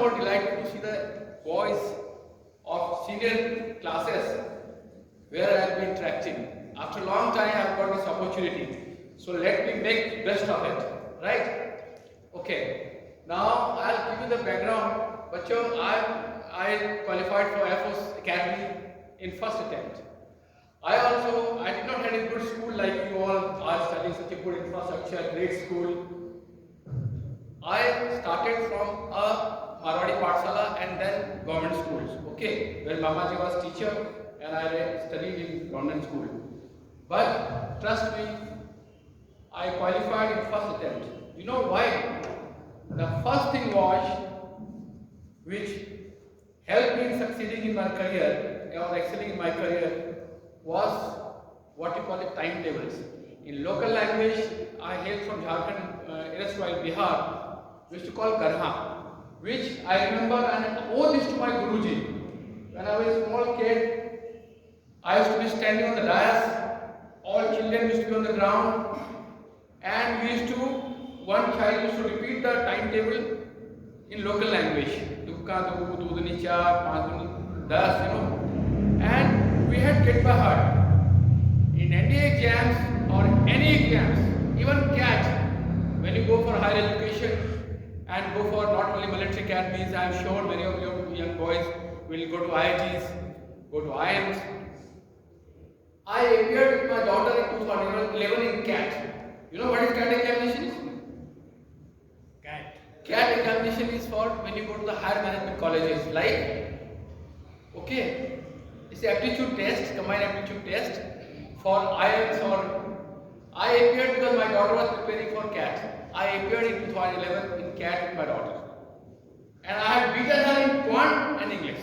more delighted to see the boys of senior classes where I have been interacting. After a long time, I have got this opportunity. So let me make best of it, right? Okay. Now I'll give you the background. Bachcho, I qualified for Air Force Academy in first attempt. I did not have a good school like you all are studying such a good infrastructure, great school. I started from a Marwadi Pathshala and then government schools, okay, where Mamaji was teacher and I studied in government school. But trust me, I qualified in first attempt. You know why? The first thing was which helped me in succeeding in my career or excelling in my career was what you call it timetables. In local language, I hail from Jharkhand, erstwhile Bihar. We used to call Garha, which I remember and owe this to my Guruji. When I was a small kid, I used to be standing on the dais, all children used to be on the ground, and we used to, one child used to repeat the timetable in local language. Dukka, Duku, Dudani, Cha, Paduni, Das, and we had get by heart. In NDA exams or any exams, even CAT, when you go for higher education, and go for not only military academies, I am sure many of your young boys will go to IITs, go to IIMs. I appeared with my daughter in 2011 in CAT. You know what is CAT examination is? CAT examination is for when you go to the higher management colleges, like, okay, it's an aptitude test, combined aptitude test for IIMs or I appeared because my daughter was preparing for CAT. I appeared in 2011 in CAT with my daughter. And I had beaten her in quant and English.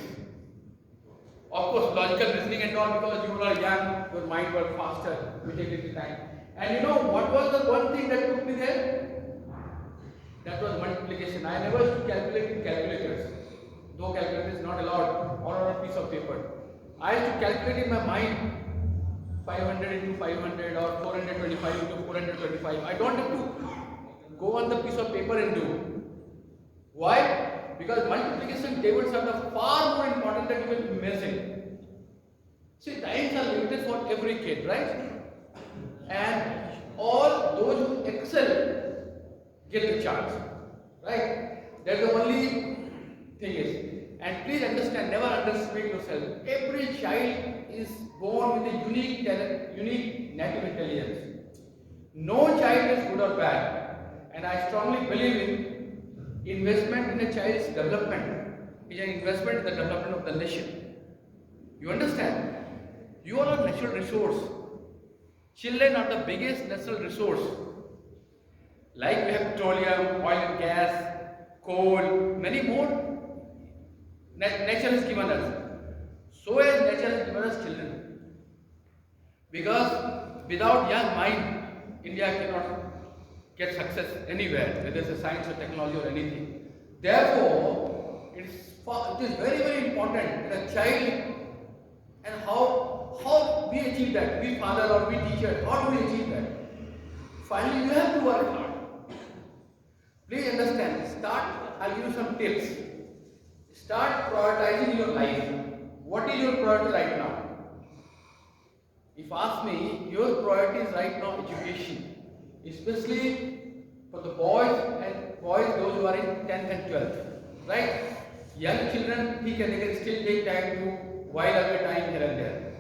Of course, logical reasoning and all, because you are young, your mind works faster, we take little time. And you know what was the one thing that took me there? That was multiplication. I never used to calculate in calculators, though calculator is not allowed, or on a piece of paper. I used to calculate in my mind 500 into 500 or 425 into 425. I don't have to go on the piece of paper and do. Why? Because multiplication tables are the far more important than even imagine. See, times are limited for every kid, right? And all those who excel get the chance, right? That's the only thing is. And please understand, never underestimate yourself. Every child is born with a unique talent, unique native intelligence. No child is good or bad. And I strongly believe in investment in a child's development is an investment in the development of the nation. You understand? You are a natural resource. Children are the biggest natural resource. Like we have petroleum, oil and gas, coal, many more. Nature has given us. So as nature has given us children. Because without young mind, India cannot get success anywhere, whether it's a science or technology or anything. Therefore, it is very, very important that a child and how we achieve that. We father or we teacher, how do we achieve that? Finally, you have to work hard. Please understand, I'll give you some tips. Start prioritizing your life. What is your priority right now? If ask me, your priority is right now education, especially for the boys those who are in 10th and 12th, right? Young children, they can still take time to while away time here and there.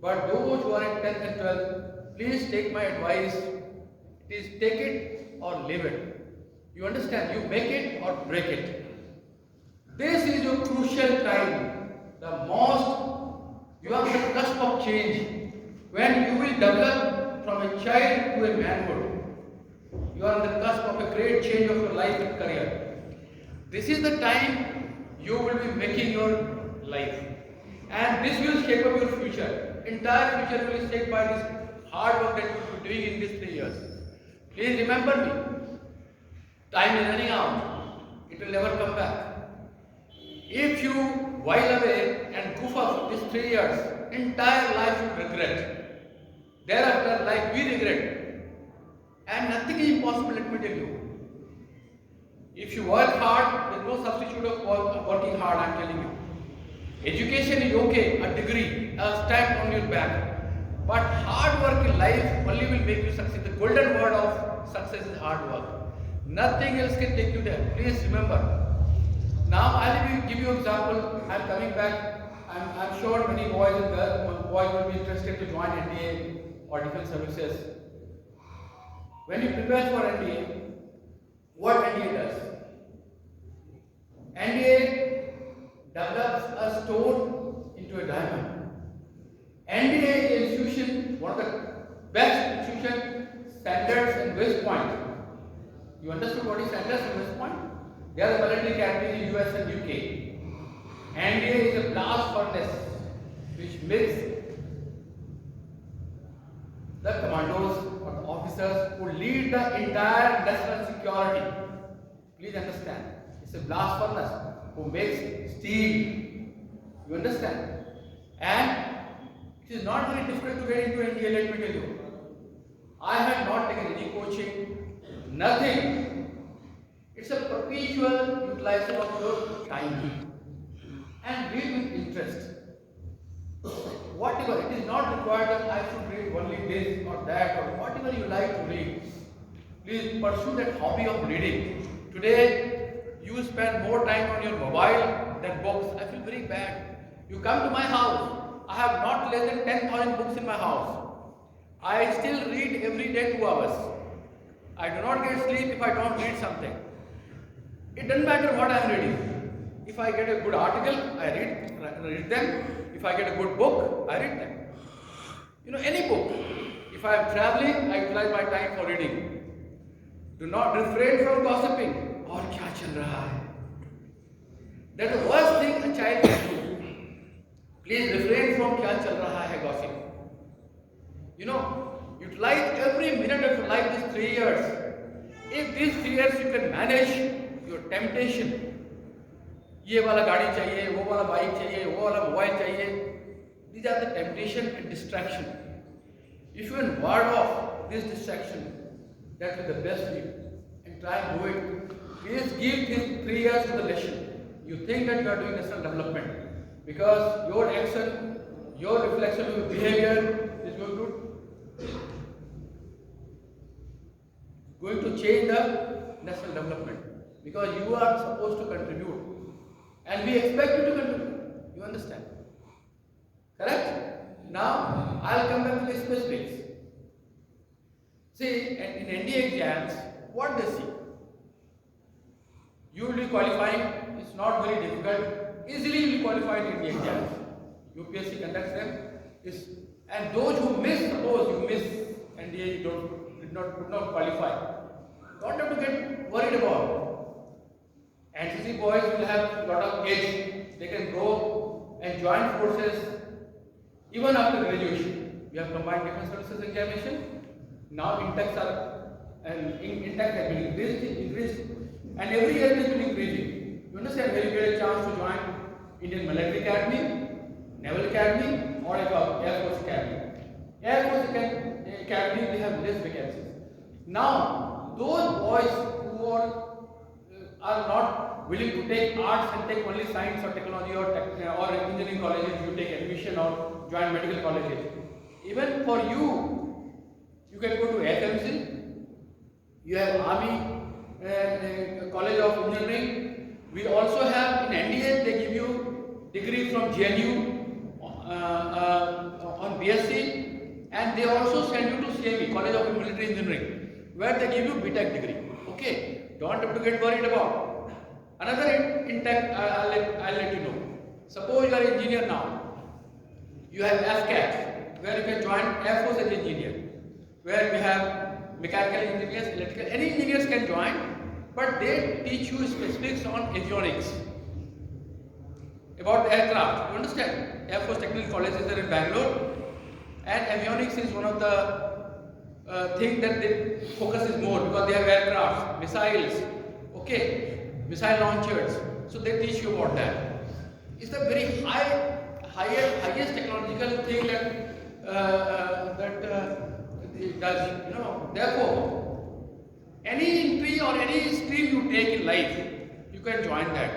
But those who are in 10th and 12th, please take my advice. It is take it or leave it. You understand? You make it or break it. This is your crucial time. The most, you are on the cusp of change. When you will develop from a child to a manhood. You are on the cusp of a great change of your life and career. This is the time you will be making your life. And this will shape up your future. Entire future will be shaped by this hard work that you will be doing in these 3 years. Please remember me. Time is running out. It will never come back. If you while away and goof up these 3 years, entire life you regret. Thereafter, like we regret. And nothing is impossible, let me tell you. If you work hard, there is no substitute of working hard, I am telling you. Education is okay, a degree, a stamp on your back. But hard work in life only will make you succeed. The golden word of success is hard work. Nothing else can take you there. Please remember. Now I will give you an example. I am coming back. I am sure many boys and girls will be interested to join NDA or defense services. When you prepare for NDA, what NDA does? NDA develops a stone into a diamond. NDA is an institution, one of the best institutions, Standards and West Point. You understood what is Standards and West Point? They are the military academies in US and UK. NDA is a blast furnace which makes the commandos or the officers who lead the entire national security. Please understand. It's a blast furnace who makes steel. You understand? And it is not very difficult to get into NDA, let me tell you. I had not taken any coaching, nothing. It's a perpetual utilization of your time. And read with interest. Whatever, it is not required that I should read only this or that or whatever you like to read. Please pursue that hobby of reading. Today, you spend more time on your mobile than books. I feel very bad. You come to my house. I have not less than 10,000 books in my house. I still read every day 2 hours. I do not get sleep if I don't read something. It doesn't matter what I am reading. If I get a good article, I read them. If I get a good book, I read them. You know, any book. If I am traveling, I utilize my time for reading. Do not refrain from gossiping. और क्या चल रहा है? That is the worst thing a child can do. Please refrain from क्या चल रहा है gossip. You know, utilize every minute of your life these 3 years. If these 3 years you can manage your temptation, ये वाला गाड़ी चाहिए, वो वाला बाइक चाहिए, वो वाला मोबाइल चाहिए. These are the temptation and distraction. If you can ward off this distraction, that will be the best for you. And try and do it. Please give these 3 years to the lesson. You think that you are doing national development. Because your action, your reflection, your behavior is going to change the national development. Because you are supposed to contribute. And we expect you to contribute. You understand? Correct? Now, I'll come back to the specifics. See, in NDA exams, what they see? You will be qualifying, it's not very difficult. Easily you will be qualified in NDA exams. UPSC conducts them. And those who miss, suppose you miss NDA, you could not qualify. Don't have to get worried about. NCC boys will have a lot of age. They can go and join forces even after graduation. We have combined defense services examination. Now intakes have been increased, and every year it has been increasing. You understand? When you get a chance to join Indian Military Academy, Naval Academy, or Air Force Academy. Air Force Academy, they have less vacancies. Now, those boys who are not willing to take arts and take only science or technology or engineering colleges, you take admission or join medical colleges. Even for you, you can go to FMC, you have Army College of Engineering. We also have in NDA, they give you degree from JNU on BSc, and they also send you to CME, College of Military Engineering, where they give you BTech degree. Okay, don't have to get worried about. Another intake, I'll let you know. Suppose you are an engineer now. You have FCAT, where you can join Air Force as engineer, where we have mechanical engineers, electrical, any engineers can join, but they teach you specifics on avionics, about the aircraft. You understand? Air Force Technical College is there in Bangalore, and avionics is one of the things that they focus is more, because they have aircraft, missiles, okay, missile launchers. So they teach you about that. It's a very highest technological thing that it does. You know, therefore, any entry or any stream you make in life, you can join that.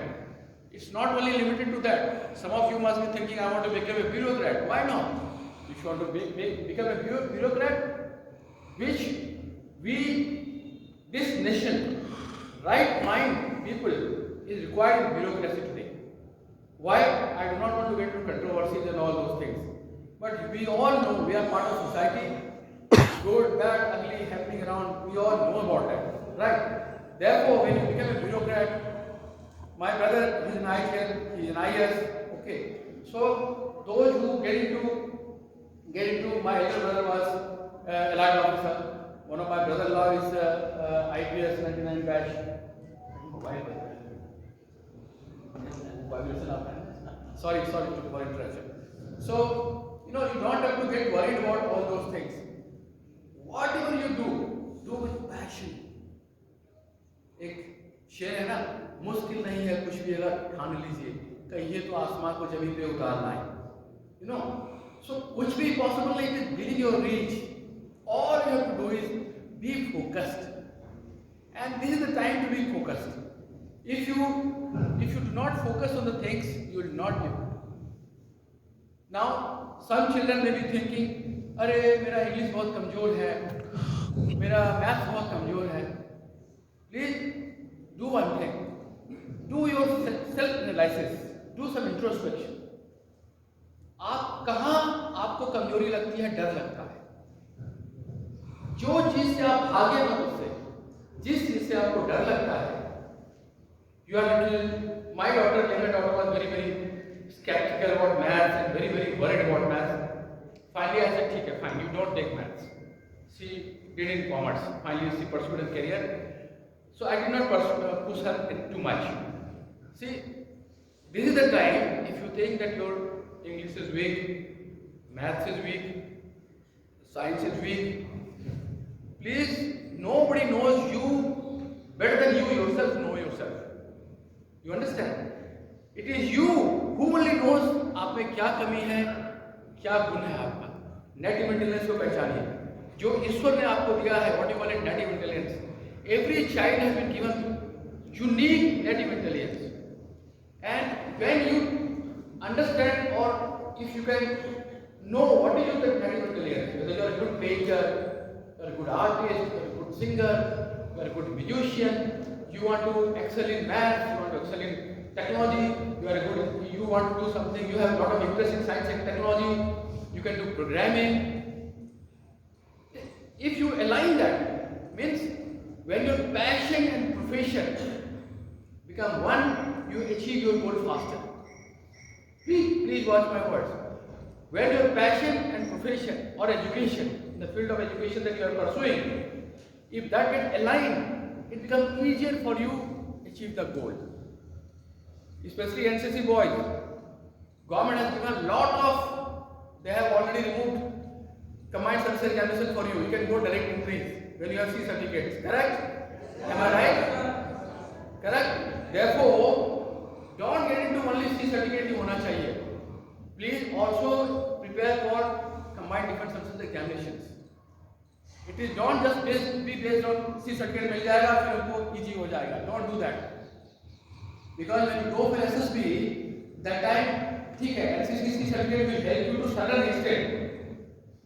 It's not only limited to that. Some of you must be thinking, I want to become a bureaucrat. Why not? If you want to become a bureaucrat, which this nation, right mind people is required in bureaucracy today. Why? I do not want to get into controversies and all those things. But we all know we are part of society. Good, bad, ugly, happening around, we all know about that. Right? Therefore, when you become a bureaucrat, my brother is an IIS, he is an IS. Okay. So those who get into my elder brother was allied officer. One of my brother-in-law is IPS 99 batch. Sorry for interruption. So you don't have to get worried about all those things. Whatever you do with passion. एक शेर है ना, मुश्किल नहीं है कुछ भी अगर ठान लीजिए, कहिए तो आसमान को जमीन पे उतारना है. So कुछ भी possible नहीं, it is within your reach. All you have to do is be focused, and this is the time to be focused. If you do not focus on the things, you will not do. Now some children may be thinking, अरे मेरा English बहुत कमजोर है, मेरा maths बहुत कमजोर है. Please do one thing. Do your self-analysis. Do some introspection. आप कहाँ आपको कमजोरी लगती है, डर लगता है. जो चीज से आप भागे मत उससे, जिस चीज से आपको डर लगता है. My younger daughter was very skeptical about maths and very worried about maths. Finally, I said, "ठीक है, fine. You don't take maths." She did in commerce. Finally, she pursued a career. So I did not push her too much. See, this is the time. If you think that your English is weak, maths is weak, science is weak, please, nobody knows you better than you yourself know yourself. You understand? It is you who only knows आप में क्या कमी है, क्या गुण है आपका. Native intelligence को पहचानिए. जो ईश्वर ने आपको दिया है, what you call it native intelligence. Every child has been given unique native intelligence, and when you understand, or if you can know what is the native intelligence, whether you are a good painter, you are a good artist, you are a good singer, you are a good musician, you want to excel in maths, you want to excel in technology, you want to do something, you have a lot of interest in science and technology, you can do programming. If you align that, means when your passion and profession become one, you achieve your goal faster. Please watch my words. When your passion and profession or education, in the field of education that you are pursuing, if that gets aligned, it becomes easier for you to achieve the goal. Especially NCC boys. Government has given a lot of, they have already removed combined service examination for you. You can go direct entries when you have C certificates. Correct? Am I right? Correct? Therefore, don't get into only C certificate ही होना चाहिए. Please also prepare for combined defense services examinations. It is don't just be based on C certificate मिल जाएगा फिर उनको easy हो जाएगा. Don't do that. Because when you go for SSB, that time ठीक है, NCC certificate will help you to certain extent,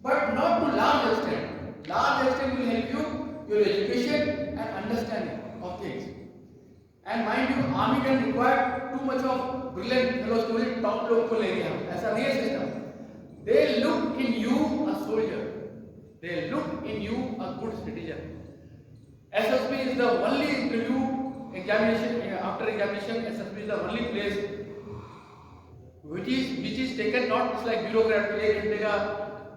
but not to large extent. Large extent will help you your education and understanding of things. And mind you, army can require too much of brilliant fellows to be top लोग को लेंगे हम. ऐसा नहीं है system. They look in you a soldier. They look in you a good citizen. SSB is the only interview examination. After examination, SSB is the only place which is taken not just like bureaucrat के लिए घंटे का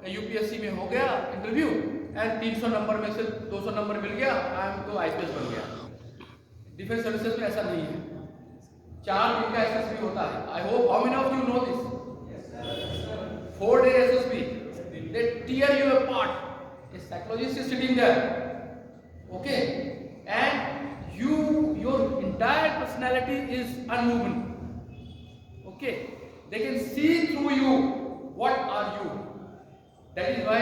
UPSC में हो गया interview and 300 number में से 200 number मिल गया, तो IPS बन गया. डिफेंस सर्विसेज में ऐसा नहीं है. 4 दिन का SSB होता है. I hope how many of you know this? 4-day SSB. They tear you apart. A psychologist is sitting there. Okay, and your entire personality is unmovable. Okay, they can see through you. What are you? That is why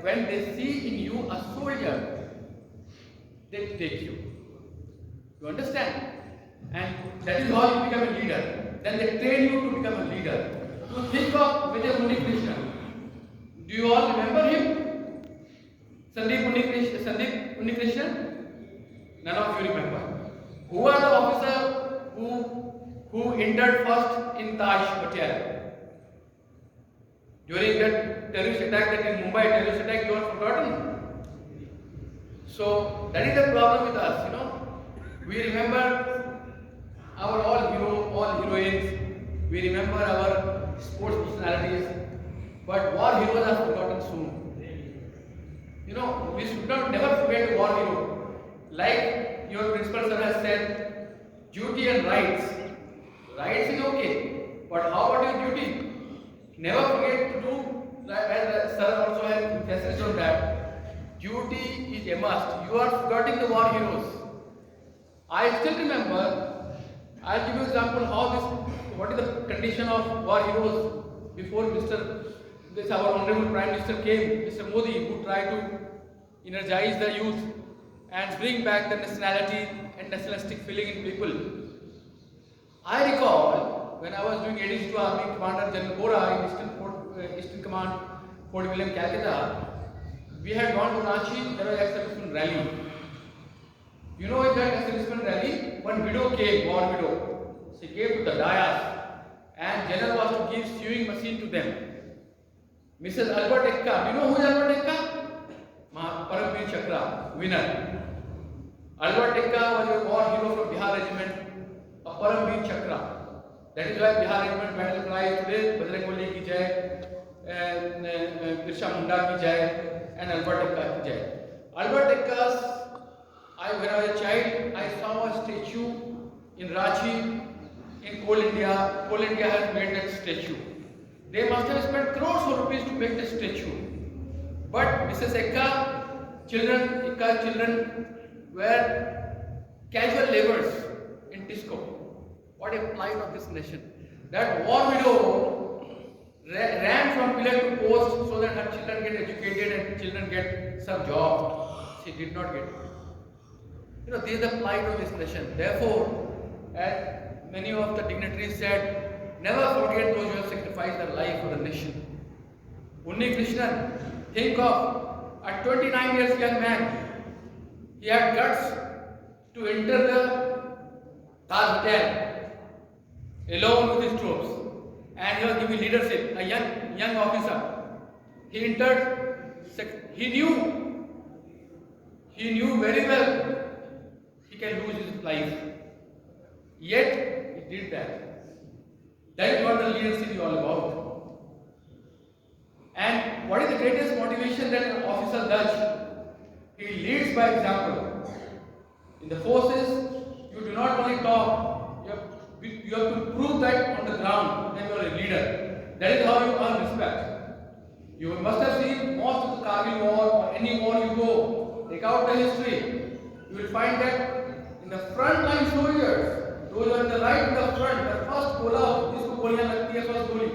when they see in you a soldier, they take you. You understand? And that is how you become a leader. Then they train you to become a leader. So think of Vijay Unnikrishnan. Do you all remember him? Sandeep Unnikrishnan? None of you remember. Who are the officer who entered first in Taj Hotel? During that terrorist attack, that in Mumbai terrorist attack, you are forgotten. So that is the problem with us, you know. We remember our all heroes, all heroines. We remember our sports personalities, but war heroes are forgotten soon. You know, we should not never forget a war hero. Like your principal sir has said, duty and rights. Rights is okay, but how about your duty? Never forget to do, as sir also has emphasis on that. Duty is a must. You are forgetting the war heroes. I still remember. I'll give you an example what is the condition of war heroes before our honorable Prime Minister came, Mr. Modi, who tried to energize the youth and bring back the nationality and nationalistic feeling in people. I recall when I was doing ADC to Army Commander General Bora in Eastern Command, Fort William, Calcutta, we had gone to Ranchi. There was an ex-serviceman rally. You know, in that ex-serviceman rally, one widow came, war widow. She came to the dais, and General was to give sewing machine to them. Mrs. Albert Ekka. You know who is Albert Ekka? Paramveer Chakra winner. Albert Ekka was a war hero from Bihar Regiment, a Paramveer Chakra. That is why Bihar Regiment Battle Cry today, Bajrang Bali ki jai, Birsa Munda ki jai, and Albert Ekka ki jai. Albert Ekka's, when I was a child, I saw a statue in Ranchi, in Coal India. Coal India has made that statue. They must have spent crores of rupees to make this statue. But Mrs. Ekka's children were casual laborers in Tisco. What a plight of this nation. That war widow ran from pillar to post so that her children get educated and children get some job. She did not get it. You know, this is the plight of this nation. Therefore, as many of the dignitaries said, never forget those who have sacrificed their life for the nation. Unnikrishnan, think of a 29 years young man. He had guts to enter the Taj Hotel alone with his troops, and he was giving leadership. A young officer. He entered. He knew very well he can lose his life. Yet he did that. That is what the leadership is all about. And what is the greatest motivation that an officer does? He leads by example. In the forces, you do not only talk, you have to prove that on the ground that you are a leader. That is how you earn respect. You must have seen most of the Kargil war or any war you go, take out the history, you will find that in the front line soldiers, those on the right in the front, the first gola, jisko goliyan lagti hai, first goli,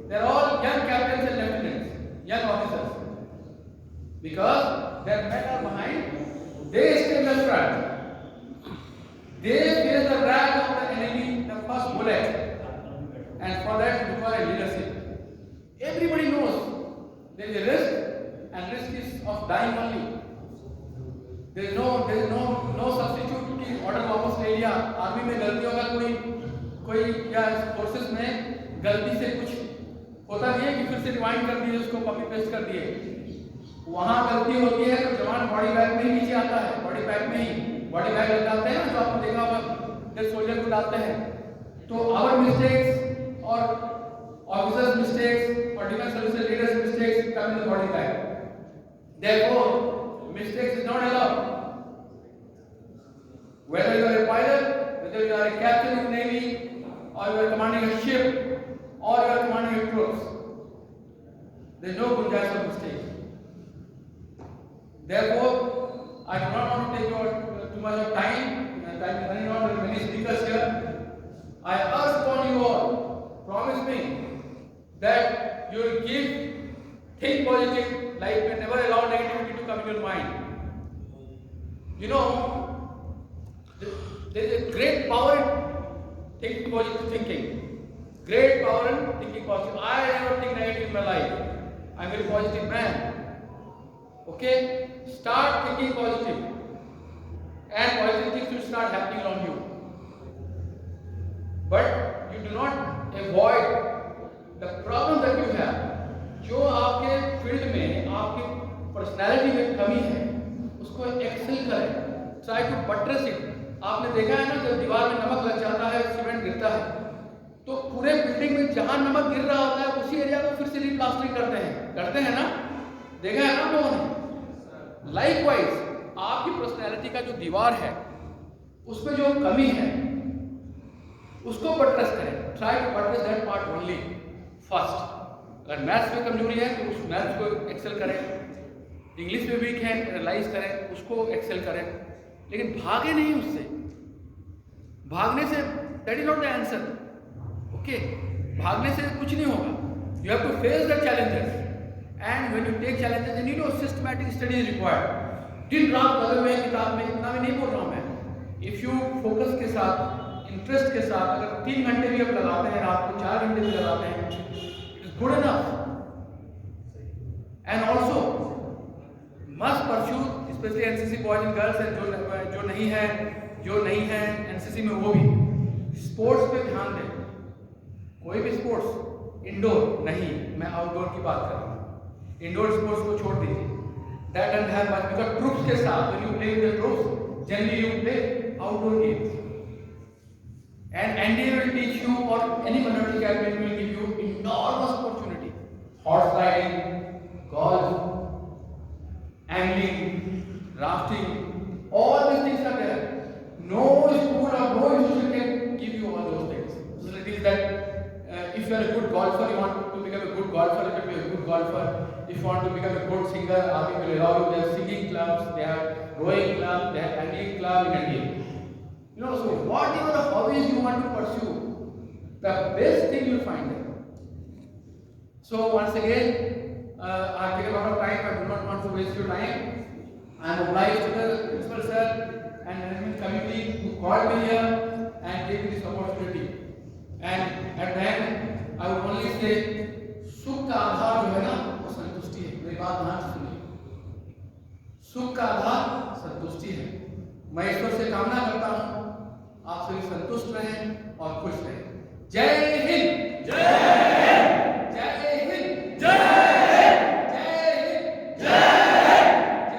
they are all young captains and lieutenants, young officers. Because their men are behind, they stay in the front. They face the wrath of the enemy, the first bullet, and for that require leadership. Everybody knows there is a risk, and risk is of dying only. There is no substitute कि order वापस ले लिया. Army में गलतियों का कोई या forces में गलती से कुछ होता नहीं है कि फिर से रिवाइंड कर दिए, उसको कॉपी पेस्ट कर दिए. वहां गलती होती है तो जवान बॉडी बैग में ही नीचे आता है. बॉडी बैग में ही बॉडी बैग लग जाते हैं ना, जो आपने देखा होगा जब सोल्जर को डालते हैं. तो आवर मिस्टेक्स और ऑफिसर्स मिस्टेक्स और defence services leaders mistakes come in the body bag. Therefore, mistakes is not allowed. Whether you are a pilot, whether you are a captain in the Navy, or you are commanding a ship, or you are commanding a troops, there is no gunjaish of mistake. Therefore, I do not want to take too much of time, and I am running out of many speakers here. I urge upon you all, promise me that you will think positive. Life may never allow negativity to come in your mind. You know, there is a great power in thinking positive thinking. Great power in thinking positive. I never think negative in my life. I am a very positive man. Okay? Start thinking positive. And positive things will start happening around you. But you do not avoid the problem that you have. जो आपके field में, आपकी personality में कमी है, उसको excel करें. Try to buttress it. आपने देखा है ना, जब दीवार में नमक लग जाता है, सीमेंट गिरता है, तो पूरे बिल्डिंग में जहां नमक गिर रहा होता है उसी एरिया को फिर से रिप्लास्टरिंग करते हैं ना. देखा है ना लोगों ने. लाइकवाइज आपकी पर्सनैलिटी का जो दीवार है उसमें जो कमी है उसको बटरेस करें. Try to buttress that part only first. अगर मैथ्स में कमजोरी है तो उस मैथ्स को एक्सेल करें. इंग्लिश में वीक है, एनालाइज करें, उसको एक्सेल करें. लेकिन भागे नहीं उससे. भागने से that is not the answer. Okay, भागने से कुछ नहीं होगा. You have to face the challenges, and when you take challenges you know systematic study is required. दिन रात लगे हुए किताब में, इतना भी नहीं बोल रहा हूँ मैं. इफ यू फोकस के साथ, इंटरेस्ट के साथ, अगर 3 घंटे भी आप लगाते हैं, रात को 4 घंटे भी लगाते हैं, it is good enough. And also must pursue specially NCC boys and girls, and जो नहीं है एनसीसी में, वो भी स्पोर्ट्स पे ध्यान दें. कोई भी स्पोर्ट्स, इंडोर नहीं, मैं आउटडोर की बात कर रहा हूँ. इंडोर स्पोर्ट्स को छोड़ दीजिए. That doesn't have much, because troops के साथ when you play with the troops, generally you play outdoor games. And NDA will teach you, or any minority academy will give you enormous opportunity. Horse riding, golf, angling, rafting, all these things are there. No school or no institution can give you all those things. So it is that if you are a good golfer, you want to become a good golfer, you can be a good golfer. If you want to become a good singer, army will allow you. They have singing clubs, they have rowing club, they have angling club in India. You know, so whatever the hobbies you want to pursue, the best thing you will find there. So once again, I take a lot of time. I do not want to waste your time. I am obliged to the principal sir and management committee who called me here and gave me this opportunity. And at the end, I would only say, सुख का आधार जो है ना, वो संतुष्टि है. मेरी बात ध्यान से सुनिए. सुख का आधार संतुष्टि है. मैं ईश्वर से कामना करता हूँ आप सभी संतुष्ट रहें और खुश रहें. जय हिंद. जय हिंद. जय हिंद. जय हिंद. जय हिंद. जय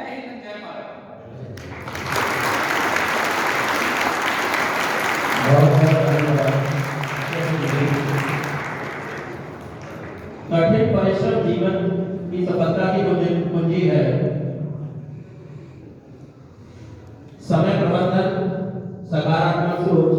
हिंद. जय भारत. कठिन परिश्रम जीवन की सफलता की कुंजी है. समय प्रबंधन, सकारात्मक सोच